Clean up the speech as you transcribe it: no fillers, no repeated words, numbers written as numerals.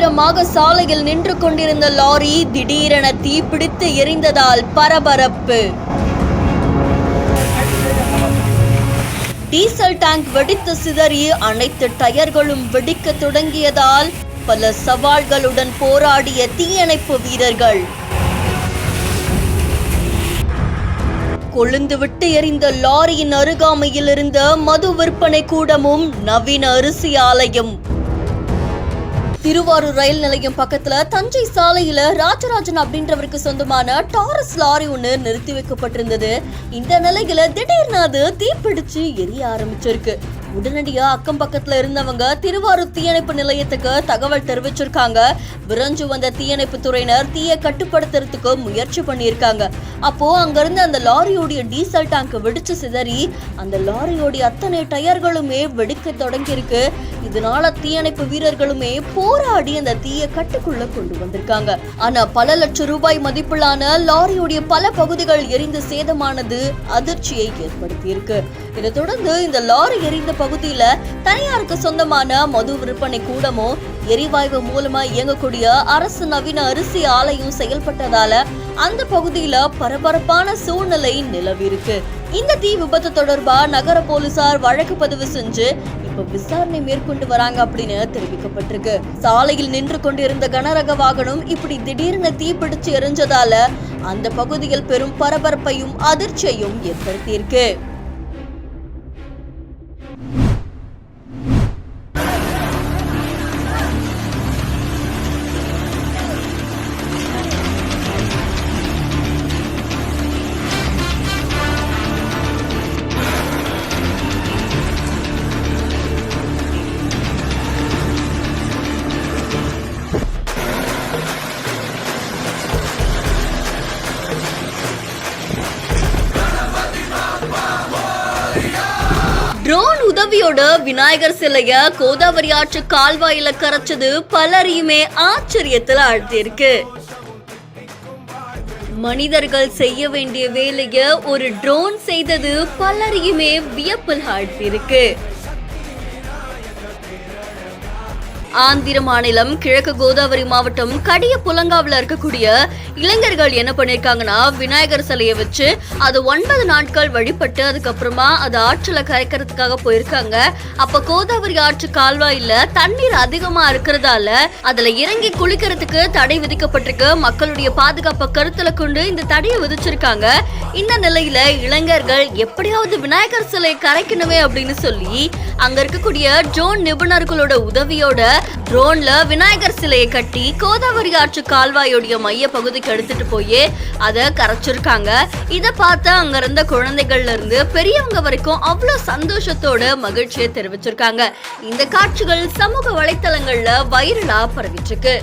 அவசரமாக சாலையில் நின்று கொண்டிருந்த லாரி திடீரென தீப்பிடித்து எரிந்ததால் பரபரப்பு. டீசல் டேங்க் வெடித்து சிதறி அனைத்து டயர்களும் வெடிக்க தொடங்கியதால் பல சவால்களுடன் போராடிய தீயணைப்பு வீரர்கள். கொழுந்துவிட்டு எரிந்த லாரியின் அருகாமையில் இருந்த மது விற்பனை கூடமும் நவீன அரிசி ஆலையும். திருவாரூர் ரயில் நிலையம் பக்கத்துல தஞ்சை சாலையில ராஜராஜன் அப்படின்றவருக்கு சொந்தமான டாரஸ் லாரி ஒண்ணு நிறுத்தி வைக்கப்பட்டிருந்தது. இந்த நிலையில திடீர்னு அது தீப்பிடிச்சு எரிய ஆரம்பிச்சிருக்கு. உடனடியா அக்கம் பக்கத்துல இருந்தவங்க திருவாரூர் தீயணைப்பு நிலையத்துக்கு தகவல் தெரிவிச்சிருக்காங்க. விரைஞ்சு வந்த தீயணைப்பு துறையினர் தீயை கட்டுப்படுத்துறதுக்கு முயற்சி பண்ணியிருக்காங்க. அப்போ அங்க இருந்த அந்த லாரியோடைய டீசல் டேங்க் வெடிச்சு சிதறி அந்த லாரியோடைய அத்தனை டயர்களுமே வெடிக்க தொடங்கி இருக்கு. இதனால தீயணைப்பு வீரர்களுமே போராடி அந்த தீயை கட்டுக்குள்ள கொண்டு வந்திருக்காங்க. ஆனா பல லட்சம் ரூபாய் மதிப்பிலான லாரியோடைய பல பகுதிகள் எரிந்து சேதமானது அதிர்ச்சியை ஏற்படுத்தி இருக்கு. இதை தொடர்ந்து இந்த லாரி எரிந்த பகுதியில தனியாருக்கு சொந்தமான மது விற்பனை கூடமும் எரிவாயு மூலமா இயங்கக்கூடிய அரசு நவீன அரிசி ஆலையும் செயல்பட்டதால அந்த பகுதியில பரபரப்பான சூழ்நிலை நிலவி இருக்கு. இந்த தீ விபத்து தொடர்பா நகர போலீசார் வழக்கு பதிவு செஞ்சு இப்ப விசாரணை மேற்கொண்டு வராங்க அப்படின்னு தெரிவிக்கப்பட்டிருக்கு. சாலையில் நின்று கொண்டிருந்த கனரக வாகனம் இப்படி திடீர்னு தீப்பிடிச்சு எரிஞ்சதால அந்த பகுதியில் பெரும் பரபரப்பையும் அதிர்ச்சியையும் ஏற்படுத்தியிருக்கு. ட்ரோன் உதவியோட விநாயகர் சிலைய கோதாவரி ஆற்று கால்வாயில கரைச்சது பலரையுமே ஆச்சரியத்துல ஆழ்த்தியிருக்கு. மனிதர்கள் செய்ய வேண்டிய வேலைய ஒரு ட்ரோன் செய்தது பலரையுமே வியப்பில் ஆழ்த்தியிருக்கு. ஆந்திர மாநிலம் கிழக்கு கோதாவரி மாவட்டம் கடிய புலங்காவில் இருக்கக்கூடிய இளைஞர்கள் என்ன பண்ணிருக்காங்கன்னா, விநாயகர் சிலையை வச்சு அது 9 நாட்கள் வழிபட்டு அதுக்கப்புறமா அது ஆற்றுல கரைக்கிறதுக்காக போயிருக்காங்க. அப்ப கோதாவரி ஆற்று கால்வாயில தண்ணீர் அதிகமா இருக்கிறதால அதுல இறங்கி குளிக்கிறதுக்கு தடை விதிக்கப்பட்டிருக்கு. மக்களுடைய பாதுகாப்பை கருத்துல கொண்டு இந்த தடையை விதிச்சிருக்காங்க. இந்த நிலையில இளைஞர்கள் எப்படியாவது விநாயகர் சிலையை கரைக்கணுமே அப்படின்னு சொல்லி அங்க இருக்கக்கூடிய ட்ரோன் நிபுணர்களோட உதவியோட ட்ரோன்ல விநாயகர் சிலையை கட்டி கோதாவரி ஆற்று கால்வாயோடைய மைய பகுதிக்கு எடுத்துட்டு போய் அதை கரைச்சிருக்காங்க. இதை பார்த்து அங்க இருந்த குழந்தைகள்ல இருந்து பெரியவங்க வரைக்கும் அவ்வளவு சந்தோஷத்தோட மகிழ்ச்சியை தெரிவிச்சிருக்காங்க. இந்த காட்சிகள் சமூக வலைத்தளங்கள்ல வைரலா பரவிட்டு இருக்கு.